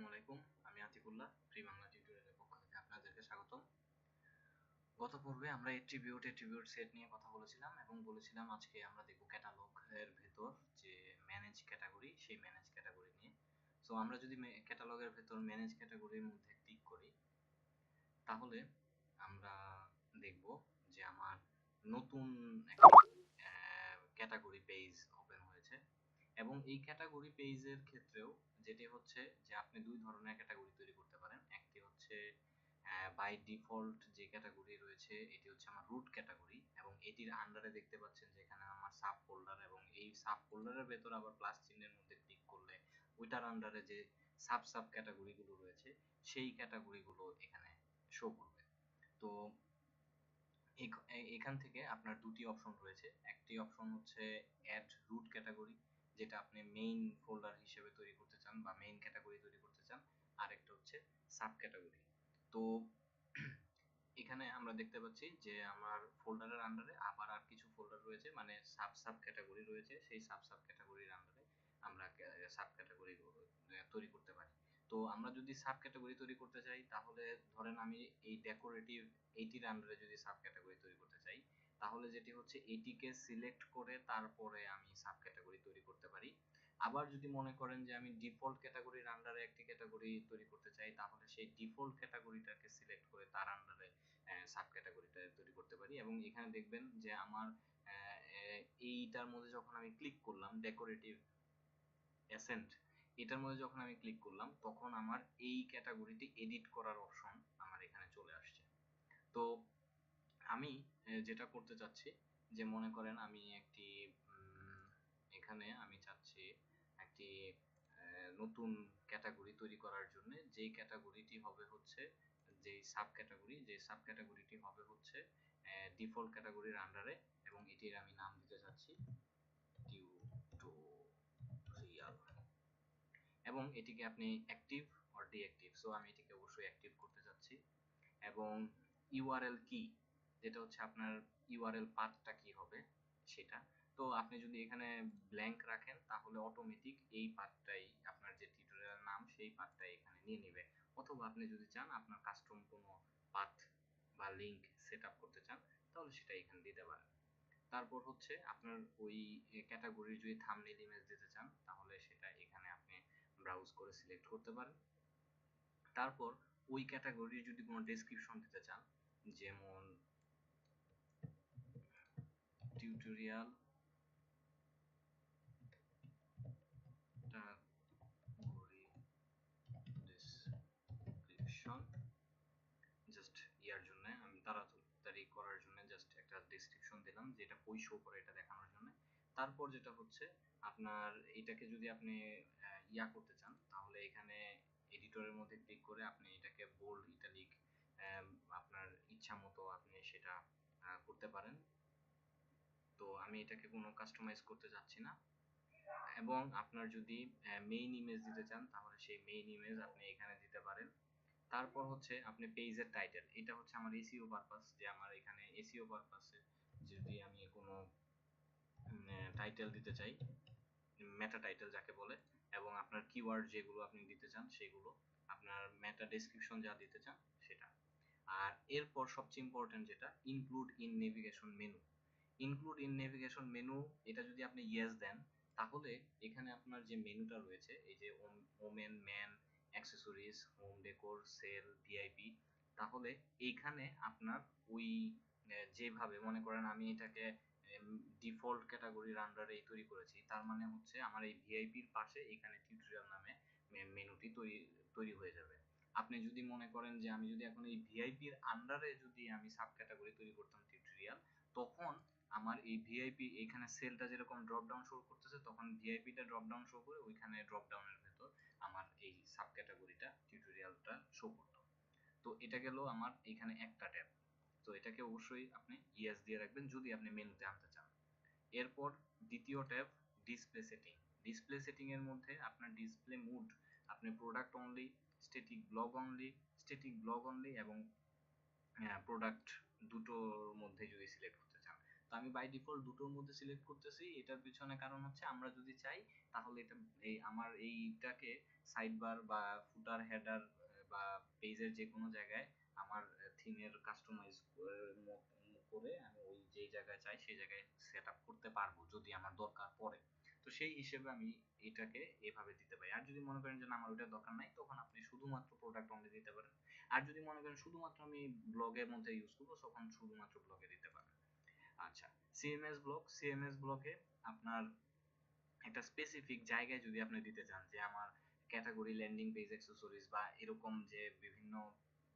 আসসালামু আলাইকুম। আমি আতিকুল্লাহ, ফ্রি বাংলা টিউটোরিয়ালের পক্ষ থেকে আপনাদেরকে স্বাগতম। গত পর্বে আমরা এট্রিবিউট সেট নিয়ে কথা বলেছিলাম এবং বলেছিলাম আজকে আমরা দেখব ক্যাটালগ এর ভেতর যে ম্যানেজ ক্যাটাগরি, সেই ম্যানেজ ক্যাটাগরি নিয়ে। সো আমরা যদি ক্যাটালগের ভেতর ম্যানেজ ক্যাটাগরির মধ্যে ক্লিক করি, তাহলে আমরা দেখব যে আমার নতুন একটা ক্যাটাগরি পেজ ওপেন হয়েছে এবং এই ক্যাটাগরি পেজের ক্ষেত্রেও যেটি হচ্ছে যে আপনি দুই ধরনের ক্যাটাগরি তৈরি করতে পারেন। একটি হচ্ছে বাই ডিফল্ট যে ক্যাটাগরি রয়েছে এটি হচ্ছে আমার রুট ক্যাটাগরি এবং এটির আন্ডারে দেখতে পাচ্ছেন যে এখানে আমার সাব ফোল্ডার এবং এই সাব ফোল্ডারের ভেতর আবার প্লাস চিহ্নের মধ্যে ক্লিক করলে ওইটার আন্ডারে যে সাব ক্যাটাগরিগুলো রয়েছে সেই ক্যাটাগরিগুলো এখানে শো করবে। তো এখান থেকে আপনার দুটি অপশন রয়েছে। একটি অপশন হচ্ছে অ্যাড রুট ক্যাটাগরি, যেটা আপনি মেইন ফোল্ডার হিসেবে তৈরি করতে চান বা মেইন ক্যাটাগরি তৈরি করতে চান। আর একটা হচ্ছে সাব ক্যাটাগরি। তো এখানে আমরা দেখতে পাচ্ছি যে আমার ফোল্ডারের আন্ডারে আবার আর কিছু ফোল্ডার রয়েছে, মানে সাব ক্যাটাগরি রয়েছে। সেই সাব ক্যাটাগরির আন্ডারে আমরা সাব ক্যাটাগরি তৈরি করতে পারি। তো আমরা যদি সাব ক্যাটাগরি তৈরি করতে চাই, তাহলে ধরেন আমি এই ডেকোরেটিভ এইটির আন্ডারে যদি সাব ক্যাটাগরি তৈরি করতে চাই, তাহলে যেটি হচ্ছে এটিকে সিলেক্ট করে তারপরে আমি সাব ক্যাটাগরি তৈরি করতে পারি। আবার যদি মনে করেন যে আমি ডিফল্ট ক্যাটাগরির আন্ডারে একটি ক্যাটাগরি তৈরি করতে চাই, তাহলে সেই ডিফল্ট ক্যাটাগরিটাকে সিলেক্ট করে তার আন্ডারে সাব ক্যাটাগরিটা তৈরি করতে পারি। এবং এখানে দেখবেন যে আমার এইটার মধ্যে যখন আমি ক্লিক করলাম ডেকোরেটিভ অ্যাসেন্ট, এটার মধ্যে যখন আমি ক্লিক করলাম তখন আমার এই ক্যাটাগরিটি এডিট করার অপশন আমার এখানে চলে আসছে। তো আমি যেটা করতে চাচ্ছি, যে মনে করেন আমি একটি এখানে আমি চাচ্ছি একটি নতুন ক্যাটাগরি তৈরি করার জন্য, যেই ক্যাটাগরিটি হবে হচ্ছে যে সাব ক্যাটাগরিটি হবে হচ্ছে ডিফল্ট ক্যাটাগরির আন্ডারে এবং এটির আমি নাম দিতে চাচ্ছি টিউটোরিয়াল এবং এটিকে আপনি অ্যাক্টিভ অর ডিঅ্যাক্টিভ, সো আমি এটিকে অবশ্যই অ্যাক্টিভ করতে চাচ্ছি। এবং ইউআরএল কি, যেটা হচ্ছে আপনার ইউআরএল পাথটা কি হবে সেটা। তো আপনি যদি এখানে ব্ল্যাঙ্ক রাখেন তাহলে অটোমেটিক এই পাথটাই আপনার যে টিউটোরিয়াল নাম সেই পাথটাই এখানে নিয়ে নেবে। অথবা আপনি যদি চান আপনার কাস্টম কোনো পাথ বা লিংক সেট আপ করতে চান, তাহলে সেটা এখানে দিতে পারেন। তারপর হচ্ছে আপনার ওই ক্যাটাগরির যদি থাম্বনেল ইমেজ দিতে চান, তাহলে সেটা এখানে আপনি ব্রাউজ করে সিলেক্ট করতে পারেন। তারপর ওই ক্যাটাগরির যদি কোনো ডেসক্রিপশন দিতে চান, যেমন টিউটোরিয়াল ডেসক্রিপশন, জাস্ট ইয়ার জন্য আমি তাড়াতাড়ি করার জন্য জাস্ট একটা ডেসক্রিপশন দিলাম, যেটা কই শো করে এটা দেখানোর জন্য। তারপর যেটা হচ্ছে আপনার এটাকে যদি আপনি ইয়া করতে চান, তাহলে এখানে এডিটরের মধ্যে ক্লিক করে আপনি এটাকে বোল্ড, ইটালিক, আপনার ইচ্ছা মতো আপনি সেটা করতে পারেন। তো আমি এটাকে কোনো কাস্টমাইজ করতে যাচ্ছি না। এবং আপনার যদি মেইন ইমেজ দিতে চান, তাহলে সেই মেইন ইমেজ আপনি এখানে দিতে পারেন। তারপর হচ্ছে আপনি পেজের টাইটেল, এটা হচ্ছে আমার এসইও পারপাস, যে আমার এখানে এসইও পারপাসে যদি আমি কোনো টাইটেল দিতে চাই, মেটা টাইটেল যাকে বলে, এবং আপনার কিওয়ার্ড যেগুলো আপনি দিতে চান সেগুলো, আপনার মেটা ডেসক্রিপশন যা দিতে চান সেটা। আর এরপর সবচেয়ে ইম্পর্টেন্ট যেটা, include in navigation menu. Include in navigation menu, এটা যদি আপনি ইয়েস দেন, তাহলে এখানে আপনার যে মেনুটা রয়েছে, এই যে women, man, accessories, home decor, sale, VIP, তাহলে এইখানে আপনার ওই যেভাবে মনে করেন আমি এটাকে ডিফল্ট ক্যাটাগরির আন্ডারে তৈরি করেছি, তার মানে হচ্ছে আমার এই ভিআইপির পাশে এখানে টিউটোরিয়াল নামে মেনুটি তৈরি হয়ে যাবে। আপনি যদি মনে করেন যে আমি যদি এখন এই ভিআইপির আন্ডারে যদি আমি সাব ক্যাটাগরি তৈরি করতাম টিউটোরিয়াল, তখন আমার এই ভিআইপি এখানে সেলটা যেরকম ড্রপ ডাউন শো করতেছে, তখন ভিআইপিটা ড্রপ ডাউন শো করে ওইখানে ড্রপ ডাউনের ভেতর আমার এই সাব ক্যাটাগরিটা টিউটোরিয়ালটা শো করতো। তো এটা গেল আমার এখানে একটা ট্যাব। তো এটাকে অবশ্যই আপনি ইয়েস দিয়ে রাখবেন যদি আপনি মেনুতে আনতে চান। এরপর দ্বিতীয় tab, display setting. Display setting এর মধ্যে আপনার ডিসপ্লে মুড আপনি product only, static blog only এবং প্রোডাক্ট দুটোর মধ্যে যদি সিলেক্ট করতে চান, তো আমি বাই ডিফল্ট দুটোর মধ্যে সিলেক্ট করতেছি। এটার পিছনে কারণ হচ্ছে আমরা যদি চাই তাহলে এটা এই আমার এইটাকে সাইড বার বা ফুটার হেডার বা পেজের যে কোনো জায়গায় আমার থিমের কাস্টমাইজ করে আমি ওই যেই জায়গায় চাই সেই জায়গায় সেট আপ করতে পারবো যদি আমার দরকার পড়ে। তো সেই হিসেবে আমি এটাকে এভাবে দিতে পারি। আর যদি মনে করেন যে না আমার ওইটার দরকার নাই, তখন আপনি শুধুমাত্র প্রোডাক্ট অনলি দিতে পারেন। আর যদি মনে করেন শুধুমাত্র আমি ব্লগের মধ্যে ইউজ করবো, তখন শুধুমাত্র ব্লগে দিতে পারেন। আচ্ছা, সিএমএস ব্লগ, সিএমএস ব্লগে আপনার একটা স্পেসিফিক জায়গায় যদি আপনি দিতে চান যে আমার ক্যাটাগরি, ল্যান্ডিং পেজ, অ্যাক্সেসরিজ বা এরকম যে বিভিন্ন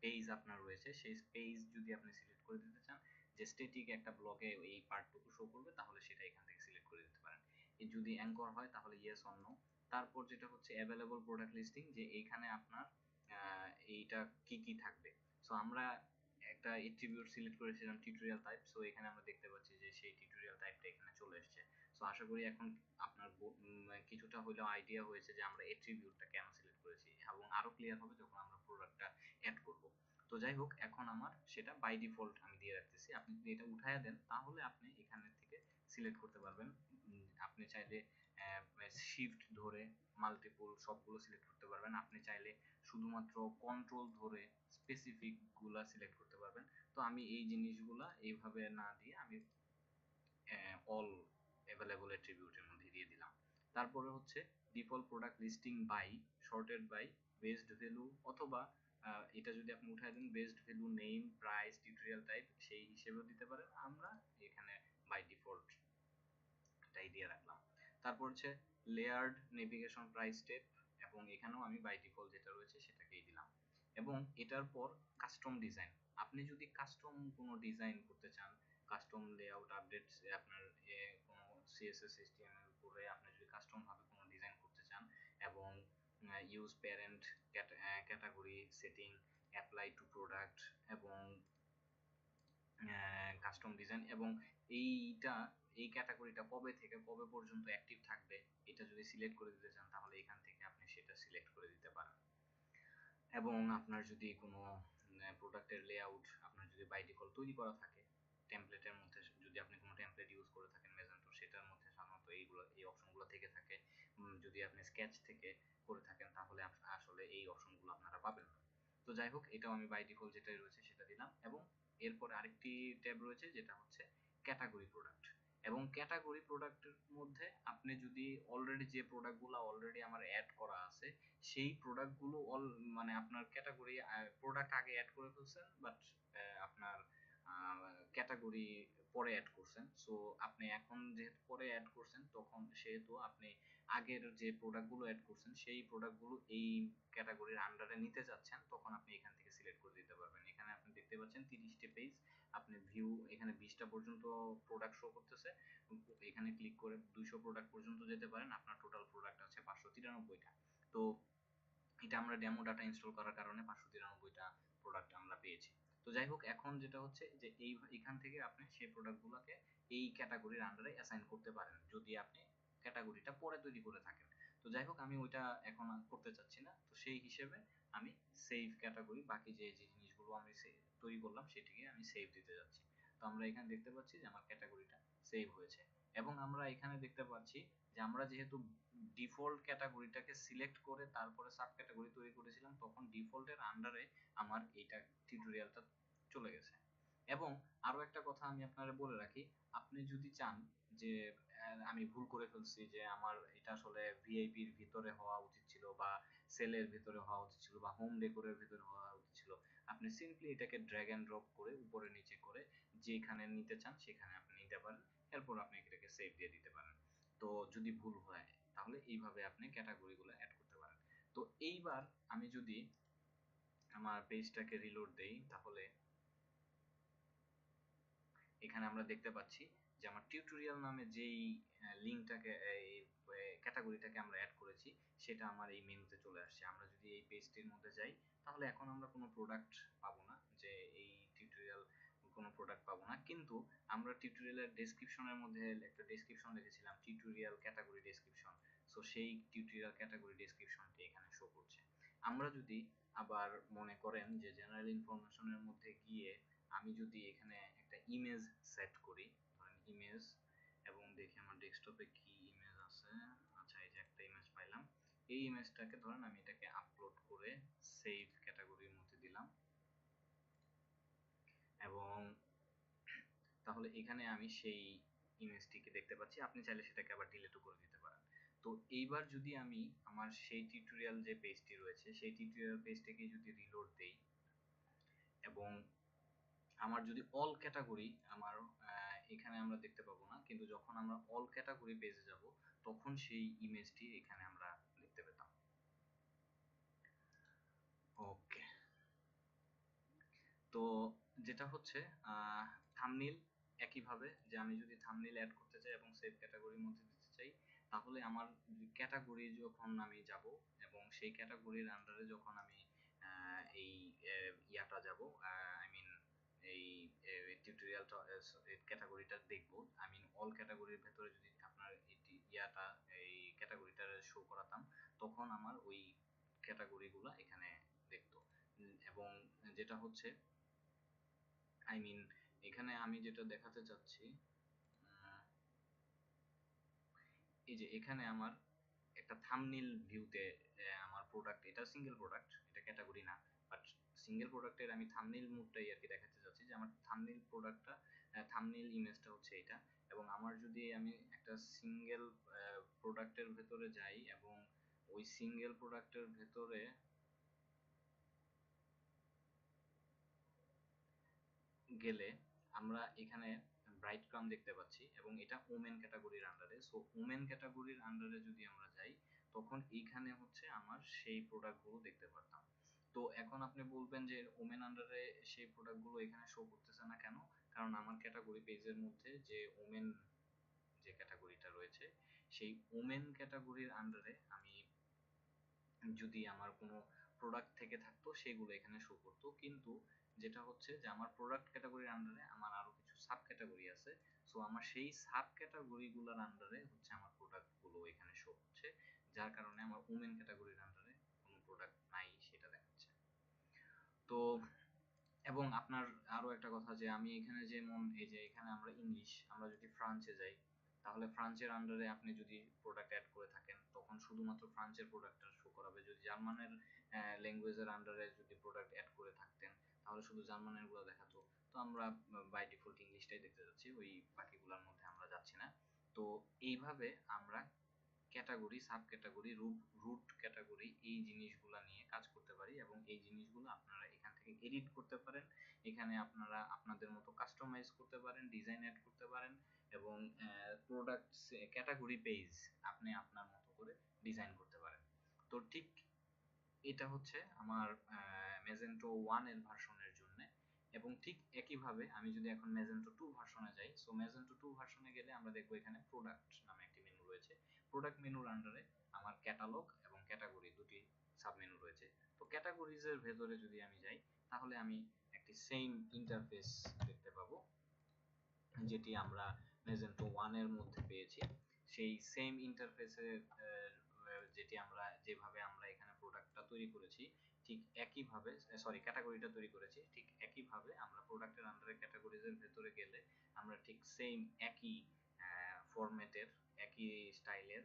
পেজ আপনার রয়েছে, সেই পেজ যদি আপনি সিলেক্ট করে দিতে চান যে স্ট্যাটিক একটা ব্লকে এই পার্টটুকু শো করবে, তাহলে সেটা এখান থেকে সিলেক্ট করে দিতে পারেন। যদি অ্যাঙ্কর হয় তাহলে ইয়েস অর নো। তারপর যেটা হচ্ছে অ্যাভেলেবল প্রোডাক্ট লিস্টিং, যে এইখানে আপনার এইটা কি কি থাকবে। সো আমরা একটা এট্রিবিউট সিলেক্ট করেছিলাম টিউটোরিয়াল টাইপ, সো এখানে আমরা দেখতে পাচ্ছি যে সেই টিউটোরিয়াল টাইপটা এখানে চলে এসেছে। সো আশা করি এখন আপনার কিছুটা হলেও আইডিয়া হয়েছে যে আমরা এট্রিবিউটটা কেন সিলেক্ট করেছি, এবং আরো ক্লিয়ার হবে যখন আমরা প্রোডাক্টটা অ্যাড করব। তো যাই হোক, এখন আমার সেটা বাই ডিফল্ট আমি দিয়ে রাখতেছি। আপনি যদি এটা উঠায় দেন তাহলে আপনি এখানে থেকে সিলেক্ট করতে পারবেন। আপনি চাইলে শিফট ধরে মাল্টিপল সবগুলো সিলেক্ট করতে পারবেন। আপনি চাইলে শুধুমাত্র কন্ট্রোল ধরে স্পেসিফিক গুলা সিলেক্ট করতে পারবেন। তো আমি এই জিনিসগুলা এইভাবে না দিয়ে আমি অল অ্যাভেলেবল অ্যাট্রিবিউটের মধ্যে দিয়ে দিলাম। তারপরে হচ্ছে default product listing by, sorted by, based value, অথবা এটা যদি আপনি উঠায় দেন based value, name, price, tutorial type সেই হিসেবেও দিতে পারেন। আমরা এখানে বাই ডিফল্ট এটাই দিয়ে রাখলাম। তারপর হচ্ছে লেয়ার্ড নেভিগেশন প্রাইস স্টেপ, এবং এখানেও আমি বাই ডিফল্ট যেটা রয়েছে সেটাকেই দিলাম। এবং এটার পর কাস্টম ডিজাইন, আপনি যদি কাস্টম কোনো ডিজাইন করতে চান, কাস্টম লেআউট আপডেট, আপনার কোনো সিএসএস এইচটিএমএল করে আপনি যদি কাস্টম ভাবে কোনো ডিজাইন করতে চান, এবং use parent category setting, apply to product, এবং কাস্টম ডিজাইন, এবং এইটা এই ক্যাটাগরিটা কবে থেকে কবে পর্যন্ত অ্যাক্টিভ থাকবে এটা যদি সিলেক্ট করে দিতে চান তাহলে এখান থেকে আপনি সেটা সিলেক্ট করে দিতে পারেন। এবং আপনার যদি কোনো প্রোডাক্টের লেআউট আপনার যদি বাই ডিফল্ট তৈরি করা থাকে টেমপ্লেটের মধ্যে, যদি আপনি কোনো টেমপ্লেট ইউজ করে থাকেন মেজেন্টো, সেটার মধ্যে সাধারণত এই অপশনগুলো থেকে থাকে। যদি আপনি স্কেচ থেকে করে থাকেন তাহলে আসলে এই অপশনগুলো আপনারা পাবেন না। তো যাই হোক, এটাও আমি বাই ডিফল্ট যেটাই রয়েছে সেটা দিলাম। এবং এরপরে আরেকটি ট্যাব রয়েছে যেটা হচ্ছে ক্যাটাগরি প্রোডাক্ট। এবং ক্যাটাগরি প্রোডাক্টের মধ্যে আপনি যদি অলরেডি যে প্রোডাক্টগুলো অলরেডি আমার অ্যাড করা আছে সেই প্রোডাক্টগুলো মানে আপনার ক্যাটাগরি প্রোডাক্ট আগে অ্যাড করে ফেলছেন, বাট আপনার ক্যাটাগরি পরে অ্যাড করছেন। সো আপনি এখন যেহেতু পরে অ্যাড করছেন, তখন সেহেতু আপনি আগের যে প্রোডাক্টগুলো অ্যাড করছেন সেই প্রোডাক্টগুলো এই ক্যাটাগরির আন্ডারে নিতে যাচ্ছেন, তখন আপনি এখান থেকে সিলেক্ট করে দিতে পারবেন। এখানে আপনি দেখতে পাচ্ছেন 30টি পেজ, আপনি ভিউ এখানে 20টা পর্যন্ত প্রোডাক্ট শো করতেছে। এখানে ক্লিক করে 200 প্রোডাক্ট পর্যন্ত যেতে পারেন। আপনার টোটাল প্রোডাক্ট আছে 593টা। তো এটা আমরা ডেমো ডাটা ইনস্টল করার কারণে 593টা প্রোডাক্ট আমরা পেয়েছি। তো যাই হোক, এখন যেটা হচ্ছে যে এখান থেকে আপনি সেই প্রোডাক্টগুলোকে এই ক্যাটাগরির আন্ডারে অ্যাসাইন করতে পারেন যদি আপনি ক্যাটাগরিটা পরে তৈরি করে থাকেন। তো যাই হোক, আমি ওইটা এখন আর করতে চাচ্ছি না। তো সেই হিসেবে আমি সেভ ক্যাটাগরি, বাকি যে যে জিনিসগুলো আমি তৈরি করলাম সেটিকে আমি সেভ দিতে যাচ্ছি। তো আমরা এখানে দেখতে পাচ্ছি যে আমার ক্যাটাগরিটা সেভ হয়েছে। এবং আমরা এখানে দেখতে পাচ্ছি যে আমরা যেহেতু ডিফল্ট ক্যাটাগরিটাকে সিলেক্ট করে তারপরে সাব ক্যাটাগরি তৈরি করেছিলাম, তখন ডিফল্টের আন্ডারে আমার এইটা টিউটোরিয়ালটা চলে গেছে। এবং আরো একটা কথা আমি আপনারা বলে রাখি, আপনি যদি চান যে আমি ভুল করে ফেলছি, যে আমার এটা আসলে ভিআইপির ভিতরে হওয়া উচিত ছিল, বা সেলের ভিতরে হওয়া উচিত ছিল, বা হোম ডেকোরের ভিতরে হওয়া উচিত ছিল, আপনি সিম্পলি এটাকে ড্র্যাগ এন্ড ড্রপ করে উপরে নিচে করে যেখানে নিতে চান সেখানে আপনি নিতে পারেন। এরপর আপনি এটাকে সেভ দিয়ে দিতে পারেন। তো যদি ভুল হয় তাহলে এইভাবে আপনি ক্যাটাগরিগুলো অ্যাড করতে পারেন। তো এইবার আমি যদি আমার পেজটাকে রিলোড দেই, তাহলে এখানে আমরা দেখতে পাচ্ছি যে আমার টিউটোরিয়াল নামে যেই লিঙ্কটাকে এই ক্যাটাগরিটাকে আমরা অ্যাড করেছি সেটা আমার এই মেনুতে চলে আসছে। আমরা যদি এই পেজটির মধ্যে যাই তাহলে এখন আমরা কোনো প্রোডাক্ট পাবো না, যে এই টিউটোরিয়াল কোনো প্রোডাক্ট পাবো না, কিন্তু আমরা টিউটোরিয়ালের ডেসক্রিপশনের মধ্যে একটা ডেসক্রিপশন লিখেছিলাম টিউটোরিয়াল ক্যাটাগরি ডেসক্রিপশন। সো সেই টিউটোরিয়াল ক্যাটাগরি ডেসক্রিপশনটি এখানে শো করছে। আমরা যদি আবার মনে করেন যে জেনারেল ইনফরমেশনের মধ্যে গিয়ে আমি যদি এখানে একটা ইমেজ সেট করি, ধরেন ইমেজ, এবং দেখি আমার ডেস্কটপে কি ইমেজ আছে। আচ্ছা, এই যে একটা ইমেজ পাইলাম। এই ইমেজটাকে ধরেন আমি এটাকে আপলোড করে সেভ ক্যাটাগরির মধ্যে দিলাম, এবং তাহলে এখানে আমি সেই ইমেজটিকে দেখতে পাচ্ছি। আপনি চাইলে সেটাকে আবার ডিলিটও করে দিতে পারেন। তো এইবার যদি আমি আমার সেই টিউটোরিয়াল যে পেজটি রয়েছে সেই টিউটোরিয়াল পেজটাকে যদি রিলোড দেই, এবং আমার যদি অল ক্যাটাগরি আমার এখানে আমরা দেখতে পাবো না, কিন্তু যখন আমরা অল ক্যাটাগরি পেজে যাব তখন সেই ইমেজটি এখানে আমরা দেখতে পেতাম। ওকে, তো যেটা হচ্ছে থাম্বনেইল একইভাবে, যে আমি যদি থাম্বনেইল অ্যাড করতে চাই এবং সেভ ক্যাটাগরির মধ্যে দিতে চাই, তাহলে আমার ক্যাটাগরি যখন আমি যাব এবং সেই ক্যাটাগরির আন্ডারে যখন আমি এই ইয়াটা যাব, আই মিন এই টিউটোরিয়ালটা ক্যাটাগরিটা দেখব, আই মিন অল ক্যাটাগরির ভেতরে যদি আপনার ইয়াটা এই ক্যাটাগরিটা শো করাতাম, তখন আমার ওই ক্যাটাগরিগুলো এখানে দেখতো। এবং যেটা হচ্ছে আই মিন এখানে আমি যেটা দেখাতে চাচ্ছি, এই যে এখানে আমার একটা থাম্বনেইল ভিউতে আমার প্রোডাক্ট, এটা সিঙ্গেল প্রোডাক্ট, এটা ক্যাটাগরি না, বাট সিঙ্গেল প্রোডাক্টের আমি থাম্বনেইল মুডটাই আর কি দেখাতে চাচ্ছি, যে আমার থাম্বনেইল প্রোডাক্টটা, থাম্বনেইল ইমেজটা হচ্ছে এটা। এবং আমার যদি আমি একটা সিঙ্গেল প্রোডাক্টের ভেতরে যাই এবং ওই সিঙ্গেল প্রোডাক্টের ভেতরে গেলে আমরা এখানে ব্রাইট ক্রাম দেখতে পাচ্ছি, এবং এটা ওমেন ক্যাটাগরির আন্ডারে। সো ওমেন ক্যাটাগরির আন্ডারে যদি আমরা যাই, তখন এইখানে হচ্ছে আমার সেই প্রোডাক্টগুলো দেখতে পারতাম। তো এখন আপনি বলবেন যে ওমেন আন্ডারে সেই প্রোডাক্টগুলো এখানে শো করতেছে না কেন? কারণ আমার ক্যাটাগরি পেজের মধ্যে যে ওমেন যে ক্যাটাগরিটা রয়েছে, সেই ওমেন ক্যাটাগরির আন্ডারে আমি যদি আমার কোনো প্রোডাক্ট থেকে থাকতো সেগুলো এখানে শো করতো। কিন্তু যেটা হচ্ছে যে আমার প্রোডাক্ট ক্যাটাগরির আন্ডারে আমার আরো কিছু সাব ক্যাটাগরি আছে। সো আমার সেই সাব ক্যাটাগরিগুলোর আন্ডারে হচ্ছে আমার প্রোডাক্টগুলো এখানে শো হচ্ছে, যার কারণে আমার ওমেন ক্যাটাগরির আন্ডারে কোনো প্রোডাক্ট নাই সেটা দেখাচ্ছে। তো এবং আপনার আরো একটা কথা, যে আমি এখানে যেমন এই যে এখানে আমরা ইংলিশ, আমরা যদি ফ্রান্সে যাই, তাহলে ফ্রান্সের আন্ডারে আপনি যদি প্রোডাক্ট অ্যাড করে থাকেন তখন শুধুমাত্র ফ্রান্সের প্রোডাক্টটা শো করাবে। যদি জার্মানের ল্যাঙ্গুয়েজের আন্ডারে যদি প্রোডাক্ট অ্যাড করে থাকতেন তাহলে শুধু জার্মানের গুলো দেখাতো। তো আমরা বাই ডিফল্ট ইংলিশটাই দেখতে যাচ্ছি, ওই বাকিগুলোর মধ্যে আমরা যাচ্ছি না। তো এইভাবে আমরা category, sub category, root category, এই জিনিসগুলো নিয়ে কাজ করতে পারি, এবং এই জিনিসগুলো আপনারা এখান থেকে এডিট করতে পারেন। এখানে আপনারা আপনাদের মতো কাস্টমাইজ করতে পারেন, ডিজাইন অ্যাড করতে পারেন, এবং প্রোডাক্ট ক্যাটাগরি পেজ আপনি আপনার মতো করে ডিজাইন করতে পারেন। তো ঠিক এটা হচ্ছে আমার ম্যাজেন্টো 1 এর ভার্সনের জন্য। এবং ঠিক একইভাবে আমি যদি এখন ম্যাজেন্টো 2 ভার্সনে যাই, সো ম্যাজেন্টো 2 ভার্সনে গেলে আমরা দেখবো এখানে প্রোডাক্ট নামে একটি মেনু রয়েছে। প্রোডাক্ট মেনুর আন্ডারে আমার ক্যাটালগ এবং ক্যাটাগরি দুটি সাব মেনু রয়েছে। তো ক্যাটাগরিজ এর ভেতরে যদি আমি যাই, তাহলে আমি একটি সেম ইন্টারফেস দেখতে পাবো যেটি আমরা ম্যাজেন্টো 1 এর মধ্যে পেয়েছি। সেই সেম ইন্টারফেসের যেটি আমরা যেভাবে আমরা এখানে প্রোডাক্টটা তৈরি করেছি, ঠিক একইভাবে, সরি ক্যাটাগরিটা তৈরি করেছি, ঠিক একইভাবে আমরা প্রোডাক্টের আন্ডারে ক্যাটাগরিজের ভেতরে গেলে আমরা ঠিক সেম একই ফরম্যাটের, একই স্টাইলের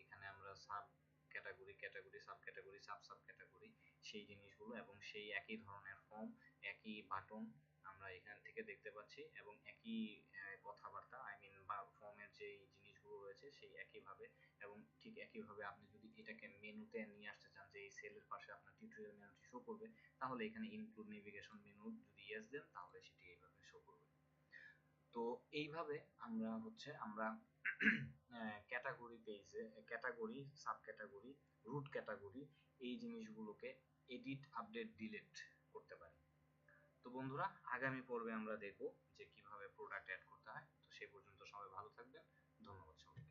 এখানে আমরা sub category, category, sub category, sub sub category, সেই জিনিসগুলো এবং সেই একই ধরনের ফর্ম, একই বাটন আমরা এখান থেকে দেখতে পাচ্ছি, এবং একই কথাবার্তা, আই মিন বা ফর্মের যে জিনিসগুলো রয়েছে সেই একইভাবে। এবং ঠিক একইভাবে আপনি যদি এটাকে মেনুতে নিয়ে আসতে চান, যে এই সেলের পাশে আপনার টিউটোরিয়াল মেনুটি শো করবে, তাহলে এখানে ইনক্লুড নেভিগেশন মেনু যদি ইয়েস দেন তাহলে সেটি এইভাবে শো করবে। তো এইভাবে আমরা হচ্ছে আমরা ক্যাটাগরি পেজে category, sub category, root category, এই জিনিসগুলোকে এডিট, আপডেট, ডিলিট করতে পারি। তো বন্ধুরা, আগামী পর্বে আমরা দেখব যে কিভাবে প্রোডাক্ট অ্যাড করতে হয়। তো সেই পর্যন্ত সবাই ভালো থাকবেন। ধন্যবাদ সবাইকে।